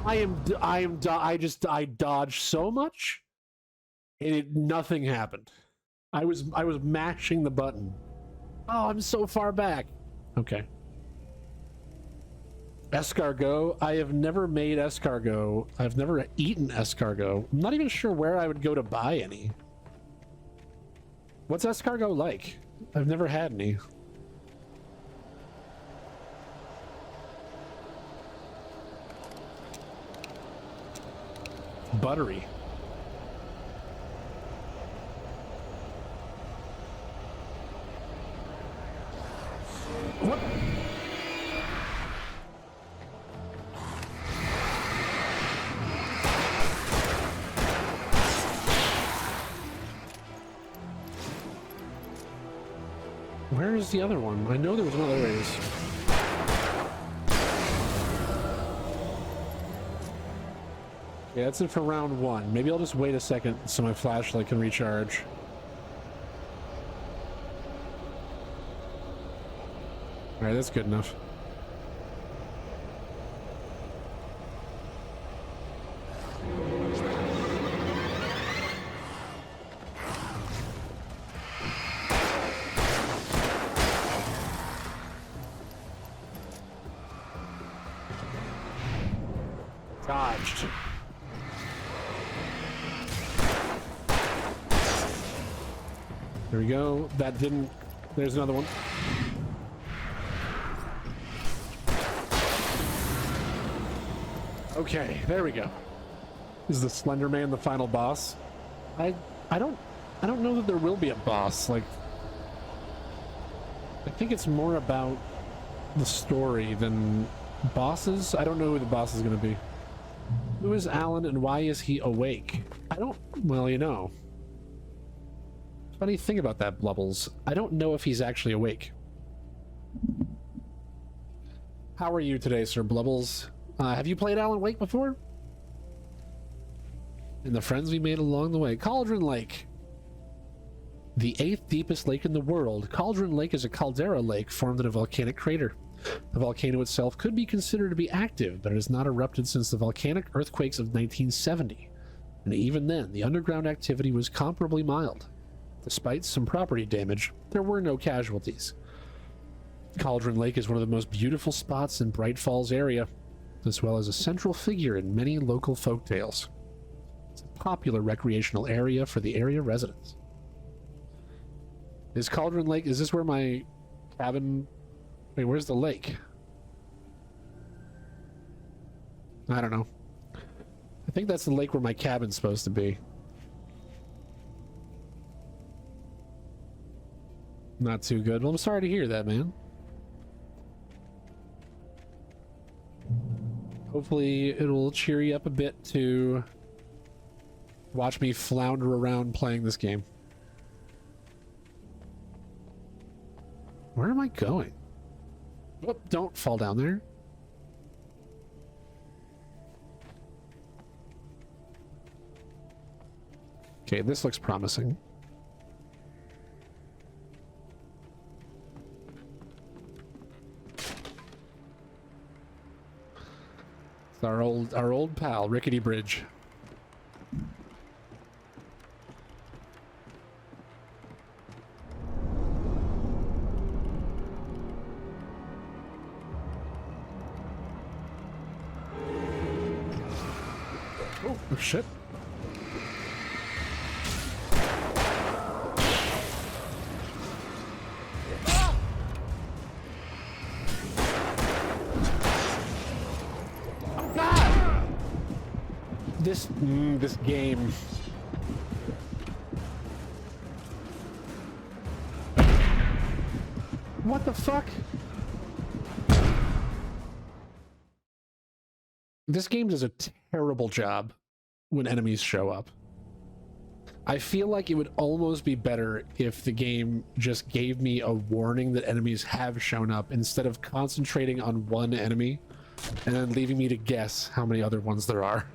I dodged so much, and nothing happened. I was mashing the button. Oh, I'm so far back. Okay. Escargot. I have never made escargot. I've never eaten escargot. I'm not even sure where I would go to buy any. What's escargot like? I've never had any. Buttery. What? Where is the other one? I know there was another race. Yeah, that's it for round one. Maybe I'll just wait a second so my flashlight can recharge. Alright, that's good enough. Dodged. There we go. That didn't... There's another one. Okay, there we go. Is the Slender Man the final boss? I don't know that there will be a boss. Like, I think it's more about the story than bosses. I don't know who the boss is going to be. Who is Alan and why is he awake? I don't... Well, you know. Funny thing about that, Blubbles. I don't know if he's actually awake. How are you today, Sir Blubbles? Have you played Alan Wake before? And the friends we made along the way. Cauldron Lake. The 8th deepest lake in the world, Cauldron Lake is a caldera lake formed in a volcanic crater. The volcano itself could be considered to be active, but it has not erupted since the volcanic earthquakes of 1970. And even then, the underground activity was comparably mild. Despite some property damage, there were no casualties. Cauldron Lake is one of the most beautiful spots in Bright Falls area, as well as a central figure in many local folktales. It's a popular recreational area for the area residents. Is Cauldron Lake, is this where my cabin... Wait, where's the lake? I don't know. I think that's the lake where my cabin's supposed to be. Not too good. Well, I'm sorry to hear that, man. Hopefully it'll cheer you up a bit to watch me flounder around playing this game. Where am I going? Oh, don't fall down there. Okay, this looks promising. It's our old pal, Rickety Bridge. Oh shit. This game. What the fuck? This game does a terrible job when enemies show up. I feel like it would almost be better if the game just gave me a warning that enemies have shown up instead of concentrating on one enemy and then leaving me to guess how many other ones there are.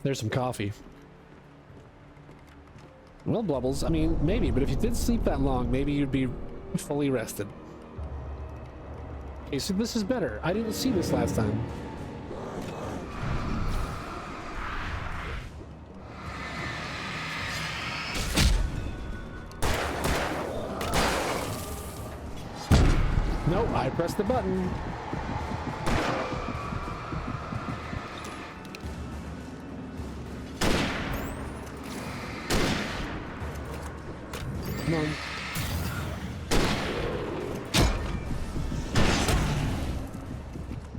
There's some coffee. Well, Blubbles, I mean, maybe, but if you did sleep that long, maybe you'd be fully rested. Okay, so this is better. I didn't see this last time. Nope, I pressed the button. Come on.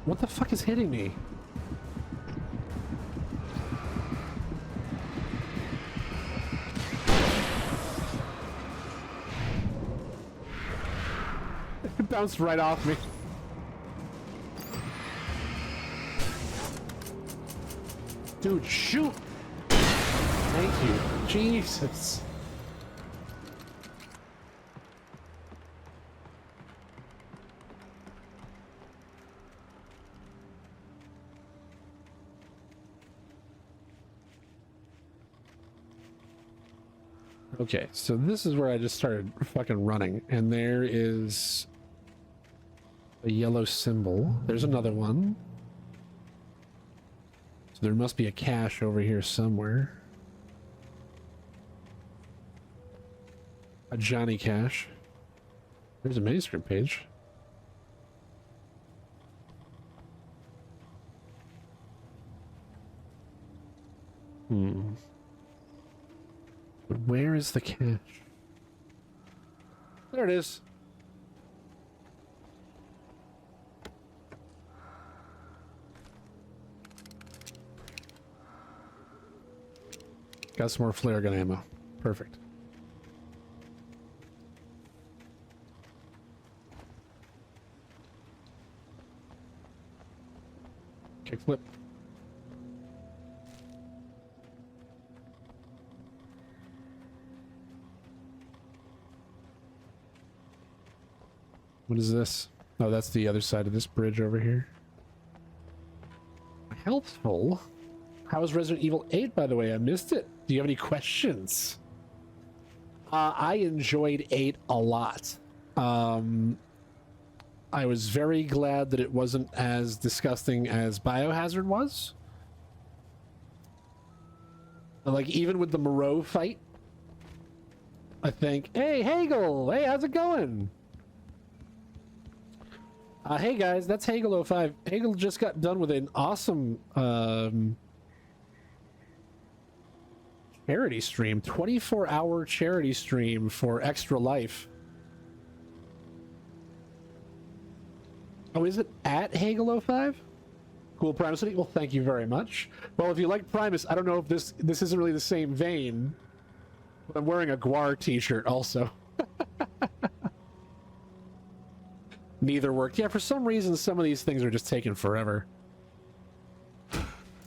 What the fuck is hitting me? It bounced right off me. Dude, shoot! Thank you. Jesus. Okay, so this is where I just started fucking running, and there is a yellow symbol. There's another one. So there must be a cache over here somewhere. A Johnny cache. There's a manuscript page. Where is the cache? There it is. Got some more flare gun ammo. Perfect. Kickflip. What is this? Oh, that's the other side of this bridge over here. Healthful? How was Resident Evil 8, by the way? I missed it. Do you have any questions? I enjoyed 8 a lot. I was very glad that it wasn't as disgusting as Biohazard was. Like, even with the Moreau fight, I think, hey, Hagel! Hey, how's it going? Hey guys, that's Hagel05. Hagel just got done with an awesome charity stream, 24-hour charity stream for Extra Life. Oh, is it at Hagel05? Cool, Primus City. Well, thank you very much. Well, if you like Primus, I don't know if this isn't really the same vein, but I'm wearing a Guar t-shirt also. Neither worked. Yeah, for some reason, some of these things are just taking forever.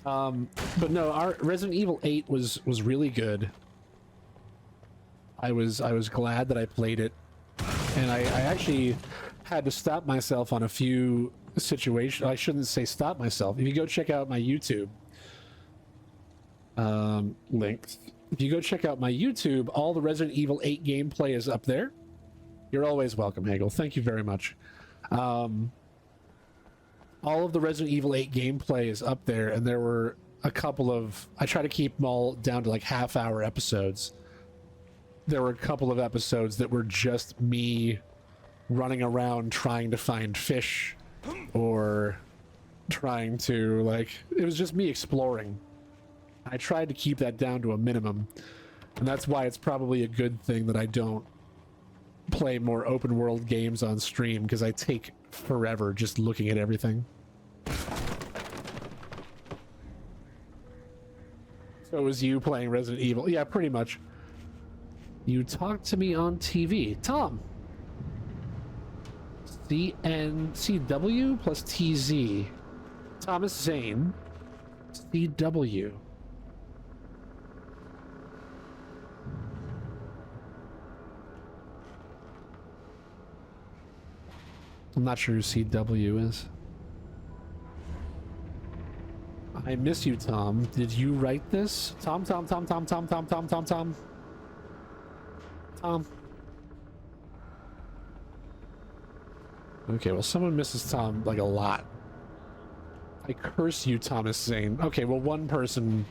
But no, our Resident Evil 8 was really good. I was glad that I played it, and I actually had to stop myself on a few situations. I shouldn't say stop myself. If you go check out my YouTube links, if you go check out my YouTube, all the Resident Evil 8 gameplay is up there. You're always welcome, Hagel. Thank you very much. All of the Resident Evil 8 gameplay is up there, and there were a couple of... I try to keep them all down to like half-hour episodes. There were a couple of episodes that were just me running around trying to find fish, or trying to, like... It was just me exploring. I tried to keep that down to a minimum, and that's why it's probably a good thing that I don't play more open world games on stream, because I take forever just looking at everything. So it was you playing Resident Evil? Yeah, pretty much. You talked to me on TV. Tom! CNCW plus TZ. Thomas Zane. CW. I'm not sure who CW is. I miss you, Tom. Did you write this? Tom. Tom. Okay, well, someone misses Tom, like, a lot. I curse you, Thomas Zane. Okay, well, one person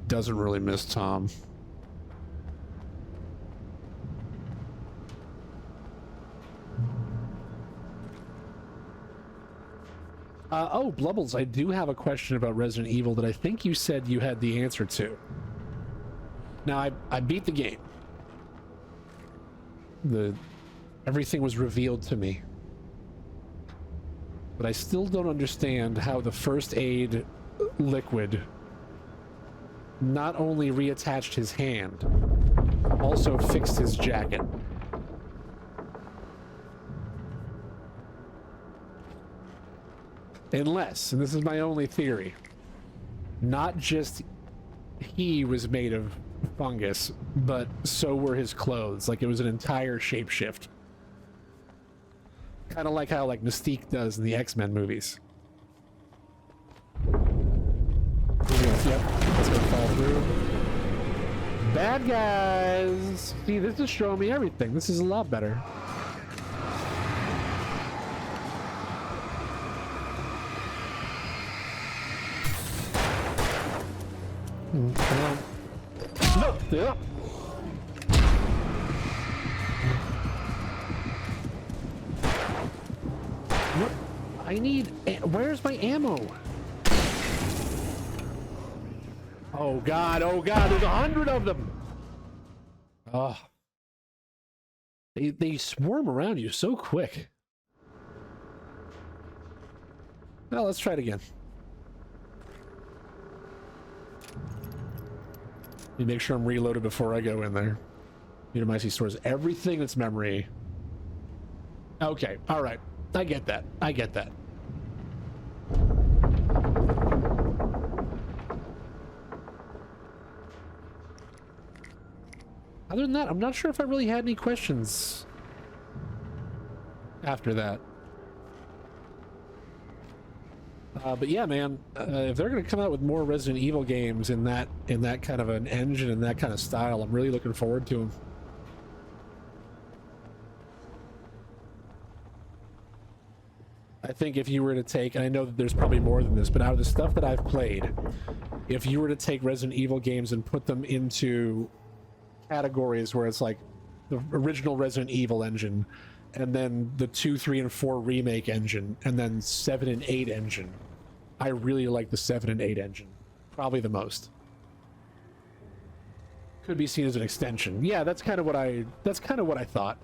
doesn't really miss Tom. Oh, Blubbles, I do have a question about Resident Evil that I think you said you had the answer to. Now, I beat the game. Everything was revealed to me. But I still don't understand how the first aid liquid not only reattached his hand, also fixed his jacket. Unless, and this is my only theory, not just he was made of fungus, but so were his clothes. Like, it was an entire shapeshift. Kind of like how, like, Mystique does in the X-Men movies. Yep, that's gonna fall through. Bad guys! See, this is showing me everything. This is a lot better. No! Yeah. What? I need... Where's my ammo? Oh god, there's 100 of them! Oh. They swarm around you so quick. Well, let's try it again. Let me make sure I'm reloaded before I go in there. Unimicy stores everything that's memory. Okay, alright. I get that. I get that. Other than that, I'm not sure if I really had any questions after that. But yeah, man, if they're going to come out with more Resident Evil games in that kind of an engine and that kind of style, I'm really looking forward to them. I think if you were to take, and I know that there's probably more than this, but out of the stuff that I've played, if you were to take Resident Evil games and put them into categories where it's like the original Resident Evil engine, and then the 2, 3, and 4 remake engine, and then 7 and 8 engine, I really like the 7 and 8 engine. Probably the most. Could be seen as an extension. Yeah, that's kind of what I thought.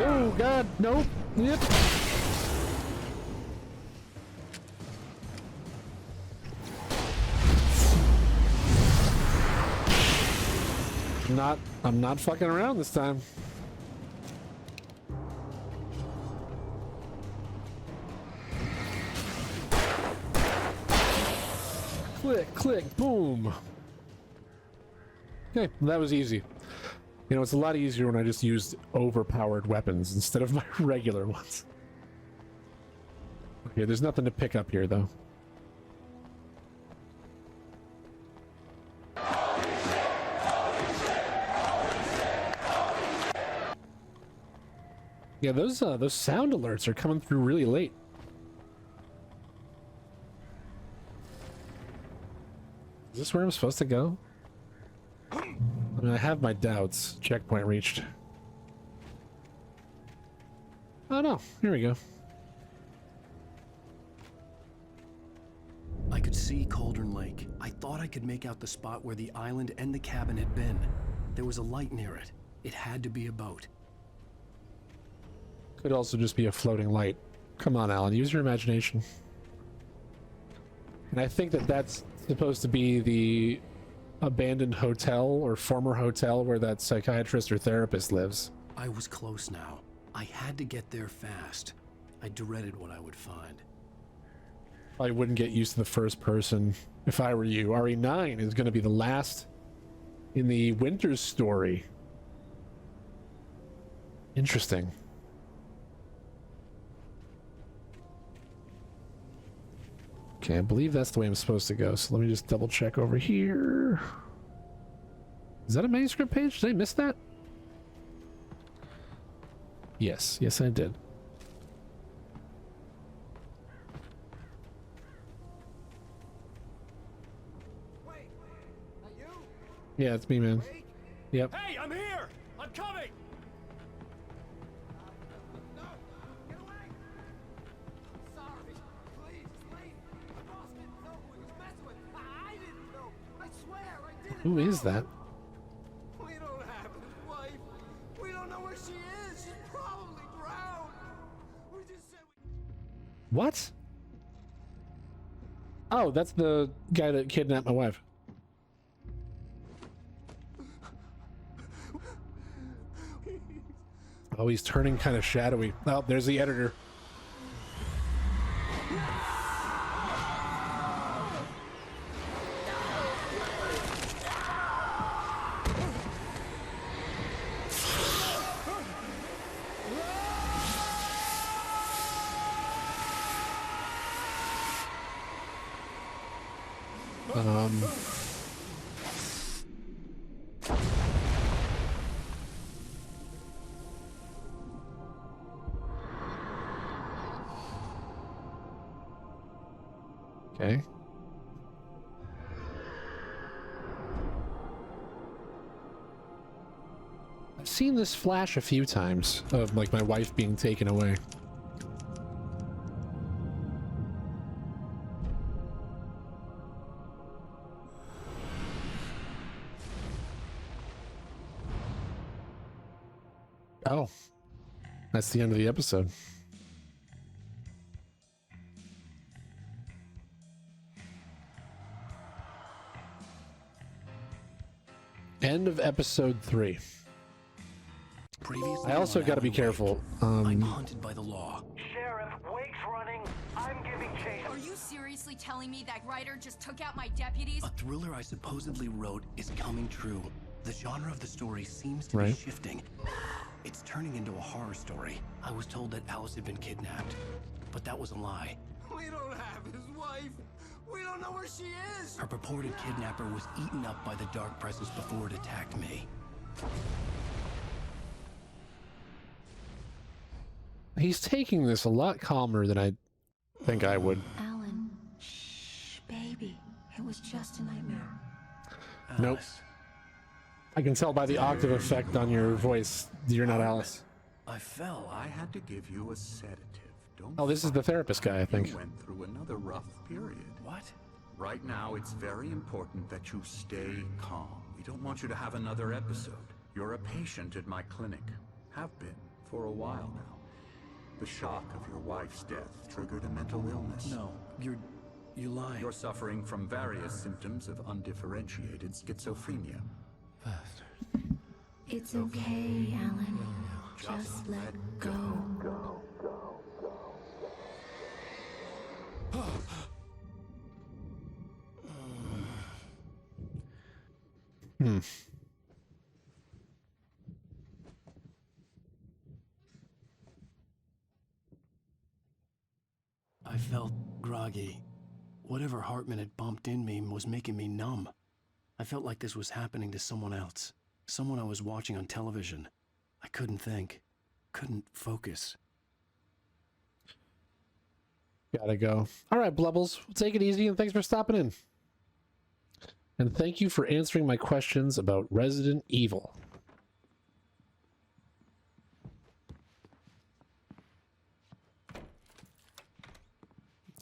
Oh god, nope. Yep. I'm not fucking around this time. Click, click, boom. Okay, that was easy. You know, it's a lot easier when I just used overpowered weapons instead of my regular ones. Okay, there's nothing to pick up here, though. Yeah, those sound alerts are coming through really late. Is this where I'm supposed to go? I mean, I have my doubts. Checkpoint reached. Oh no, here we go. I could see Cauldron Lake. I thought I could make out the spot where the island and the cabin had been. There was a light near it. It had to be a boat. Could also just be a floating light. Come on, Alan, use your imagination. And I think that that's supposed to be the abandoned hotel or former hotel where that psychiatrist or therapist lives. I was close now. I had to get there fast. I dreaded what I would find. I wouldn't get used to the first person if I were you. RE9 is going to be the last in the Winters story. Interesting. Okay, I believe that's the way I'm supposed to go. So let me just double check over here. Is that a manuscript page? Did I miss that? Yes, yes I did. Wait, that you? Yeah, it's me, man. Yep. Hey, I'm here! I'm coming! No! Get away! Sorry. Please, leave. The boss didn't know who he was messing with. I didn't know. I swear, I didn't Who is that? We don't have his wife. We don't know where she is. She's probably drowned. We just said What? Oh, that's the guy that kidnapped my wife. Oh, he's turning kind of shadowy. Oh, there's the editor. Okay. I've seen this flash a few times of like my wife being taken away. Oh, that's the end of the episode. End of episode 3. previously I also on got to be Alan careful. Wake. I'm hunted by the law. Sheriff, Wake's running. I'm giving chase. Are you seriously telling me that writer just took out my deputies? A thriller I supposedly wrote is coming true. The genre of the story seems to Right. be shifting. It's turning into a horror story. I was told that Alice had been kidnapped, but that was a lie. We don't have his wife. We don't know where she is. Her purported kidnapper was eaten up by the dark presence before it attacked me. He's taking this a lot calmer than I think I would. Alan, shh, baby. It was just a nightmare. Nope. Alice, I can tell by the octave effect on your voice you're not Alice. I fell. I had to give you a sedative. Don't Oh, this is the therapist guy, I think. You went through another rough period. What? Right now, it's very important that you stay calm. We don't want you to have another episode. You're a patient at my clinic. Have been for a while now. The shock of your wife's death triggered a mental illness. No, you lying. You're suffering from various symptoms of undifferentiated schizophrenia. It's okay, Alan. Just let go. I felt groggy. Whatever Hartman had bumped in me was making me numb. I felt like this was happening to someone else. Someone I was watching on television. I couldn't think. Couldn't focus. Gotta go. All right, Blubbles, take it easy and thanks for stopping in. And thank you for answering my questions about Resident Evil.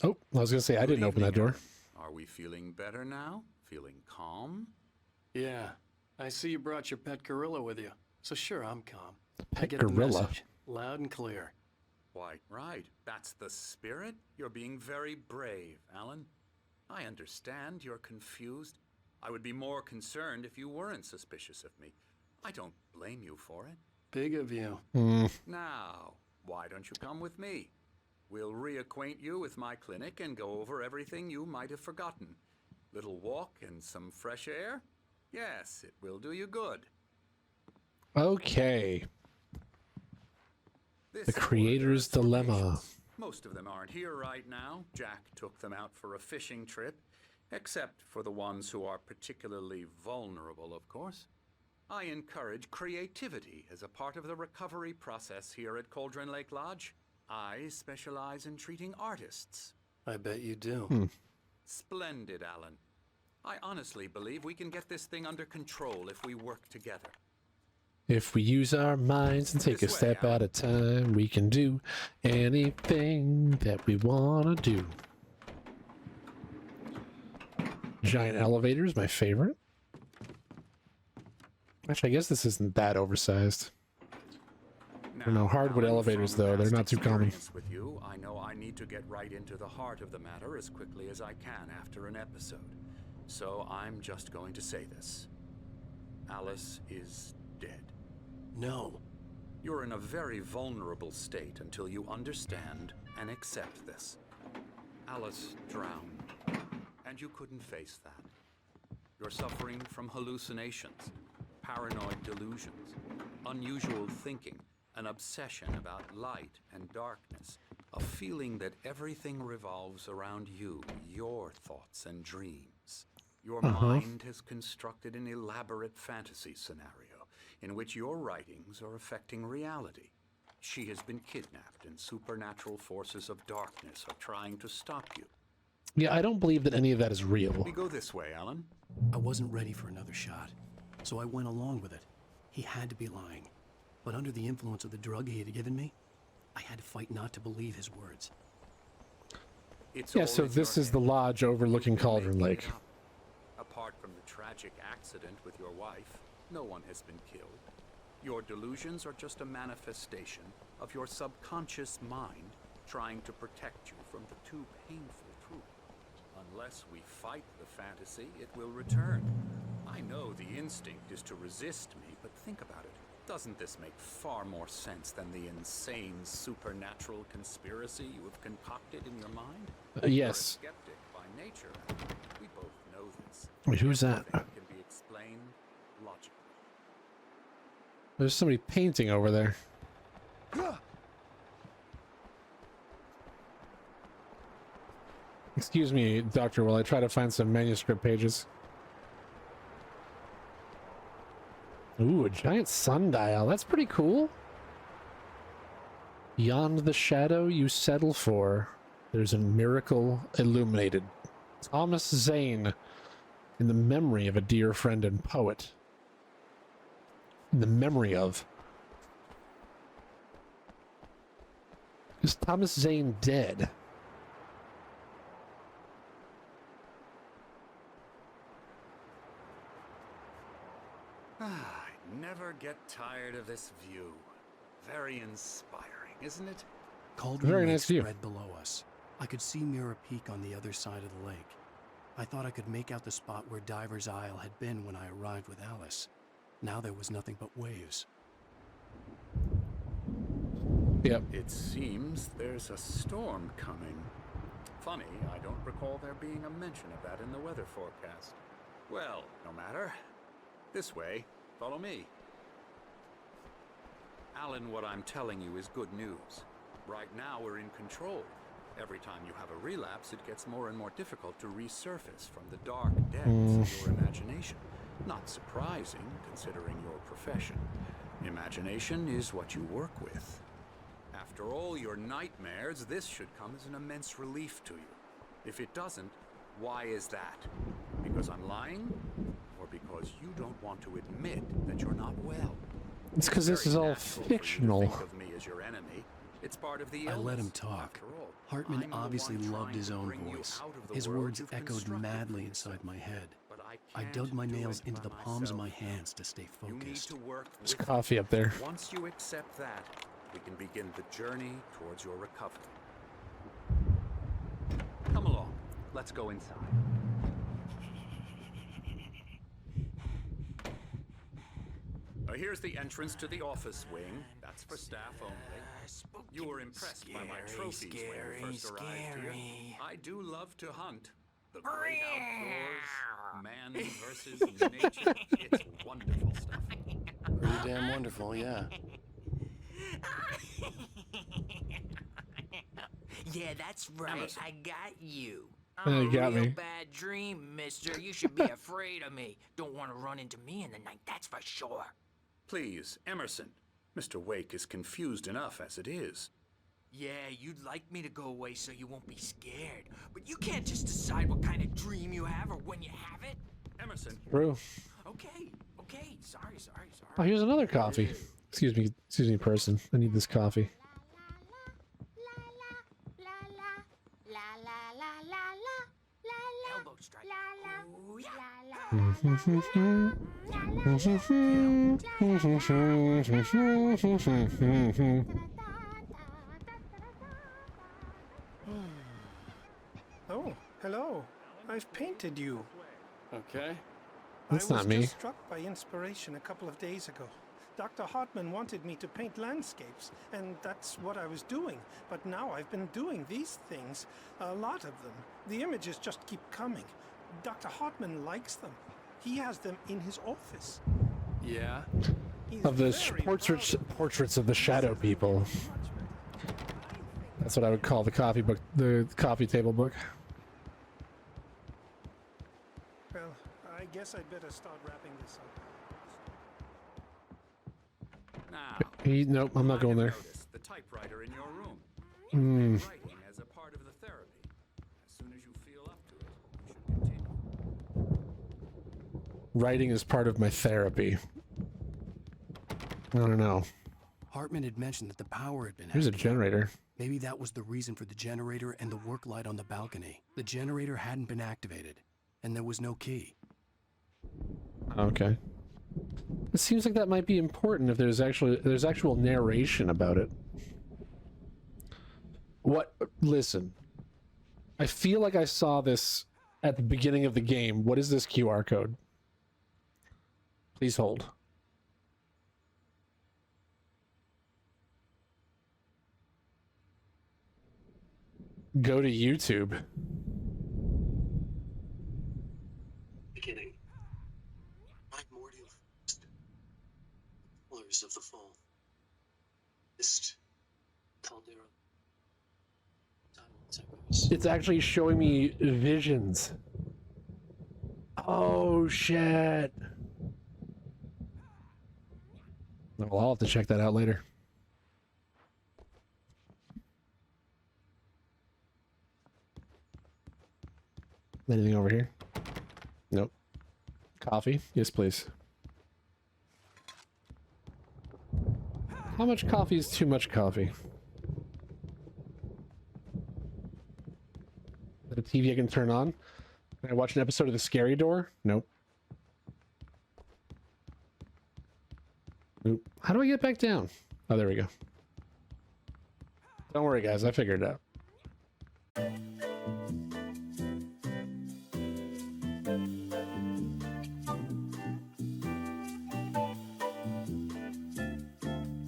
Oh, I was gonna say I didn't open that door. Are we feeling better now? Feeling calm? Yeah. I see you brought your pet gorilla with you. So sure, I'm calm. I Pet get the gorilla. message, loud and clear. Why, right. That's the spirit. You're being very brave, Alan. I understand you're confused. I would be more concerned if you weren't suspicious of me. I don't blame you for it. Big of you. Now, why don't you come with me? We'll reacquaint you with my clinic and go over everything you might have forgotten. Little walk and some fresh air? Yes, it will do you good. Okay. This The Creator's order is for Dilemma. patients. Most of them aren't here right now. Jack took them out for a fishing trip, except for the ones who are particularly vulnerable, of course. I encourage creativity as a part of the recovery process here at Cauldron Lake Lodge. I specialize in treating artists. I bet you do. Splendid, Alan. I honestly believe we can get this thing under control if we work together. If we use our minds and take a This way, step at a time, we can do anything that we want to do. Giant elevator is my favorite. Actually, I guess this isn't that oversized. No, hardwood Alan, elevators, from though, they're past not too common. experience with you, I know I need to get right into the heart of the matter as quickly as I can after an episode. So I'm just going to say this. Alice is dead. No. You're in a very vulnerable state until you understand and accept this. Alice drowned, and you couldn't face that. You're suffering from hallucinations, paranoid delusions, unusual thinking, an obsession about light and darkness, a feeling that everything revolves around you, your thoughts and dreams. Your mind has constructed an elaborate fantasy scenario in which your writings are affecting reality. She has been kidnapped, and supernatural forces of darkness are trying to stop you. Yeah, I don't believe that any of that is real. We go this way, Alan. I wasn't ready for another shot, so I went along with it. He had to be lying. But under the influence of the drug he had given me, I had to fight not to believe his words. It's Yeah, all so in this your is the head. lodge overlooking You've been Cauldron making Lake. it up. Apart from the tragic accident with your wife, no one has been killed. Your delusions are just a manifestation of your subconscious mind trying to protect you from the too painful truth. Unless we fight the fantasy, it will return. I know the instinct is to resist me, but think about it. Doesn't this make far more sense than the insane supernatural conspiracy you have concocted in your mind? Yes. You're a skeptic by nature. We both know this. Wait, who's that? Everything can be explained logically. There's somebody painting over there. Excuse me, Doctor, while I try to find some manuscript pages. Ooh, a giant sundial. That's pretty cool. Beyond the shadow you settle for, there's a miracle illuminated. Thomas Zane, in the memory of a dear friend and poet. In the memory of. Is Thomas Zane dead? I never get tired of this view. Very inspiring, isn't it? Cauldron Very Lake nice view. spread below us. I could see Mirror Peak on the other side of the lake. I thought I could make out the spot where Diver's Isle had been when I arrived with Alice. Now there was nothing but waves. Yep. It seems there's a storm coming. Funny, I don't recall there being a mention of that in the weather forecast. Well, no matter. This way, follow me. Alan, what I'm telling you is good news. Right now we're in control. Every time you have a relapse, it gets more and more difficult to resurface from the dark depths of your imagination. Not surprising, considering your profession. Imagination is what you work with. After all your nightmares, this should come as an immense relief to you. If it doesn't, why is that? Because I'm lying? Or because you don't want to admit that you're not well? It's because this Very is all natural for you to fictional. think of me as your enemy. It's part of the I let him illness, talk. after all. Hartman I'm the obviously one loved trying his to own bring you voice. out of the His world words you've echoed constructed madly for inside yourself. my head. But I can't dug my do nails it into by the palms of my myself. hands to stay You need focused. to work There's with coffee up there. Once you accept that, we can begin the journey towards your recovery. Come along. Let's go inside. Here's the entrance to the office wing. That's for staff only. You were impressed by my trophies when you first arrived here. I do love to hunt. The great outdoors, man versus nature. It's wonderful stuff. Pretty damn wonderful, yeah. Yeah, that's right. Emerson. I got you. You I'm a got real me. bad dream, mister. You should be afraid of me. Don't want to run into me in the night, that's for sure. Please, Emerson. Mr. Wake is confused enough as it is. Yeah, you'd like me to go away so you won't be scared. But you can't just decide what kind of dream you have or when you have it. Emerson, True. Okay. Sorry. Oh, here's another coffee. Excuse me, person. I need this coffee. Elbow strike. Oh, yeah. Oh, hello. I've painted you. Okay. That's I was not me. just struck by inspiration a couple of days ago. Dr. Hartman wanted me to paint landscapes, and that's what I was doing. But now I've been doing these things, a lot of them. The images just keep coming. Dr. Hartman likes them. He has them in his office. Yeah. He's Of the very portraits of the shadow people. That's what I would call the coffee book, the coffee table book. Well, I guess I'd better start wrapping this up. now. Nope, I'm not going there. Notice the typewriter in your room. Hmm. Writing as a part of the therapy. As soon as you feel up to it, you should continue. Writing is part of my therapy. I don't know. Hartman had mentioned that the power had been Here's a out. generator. Maybe that was the reason for the generator and the work light on the balcony. The generator hadn't been activated, and there was no key. Okay. It seems like that might be important if there's actual narration about it. What? Listen. I feel like I saw this at the beginning of the game. What is this QR code? Please hold. Go to YouTube. Beginning. Primordial mist. Colors of the fall. Mist. Caldera. Silence echoes. It's actually showing me visions. Oh shit. Well, I'll have to check that out later. Anything over here? Nope. Coffee? Yes, please. How much coffee is too much coffee? Is that a TV I can turn on? Can I watch an episode of The Scary Door? Nope. Nope. How do I get back down? Oh, there we go. Don't worry, guys. I figured it out.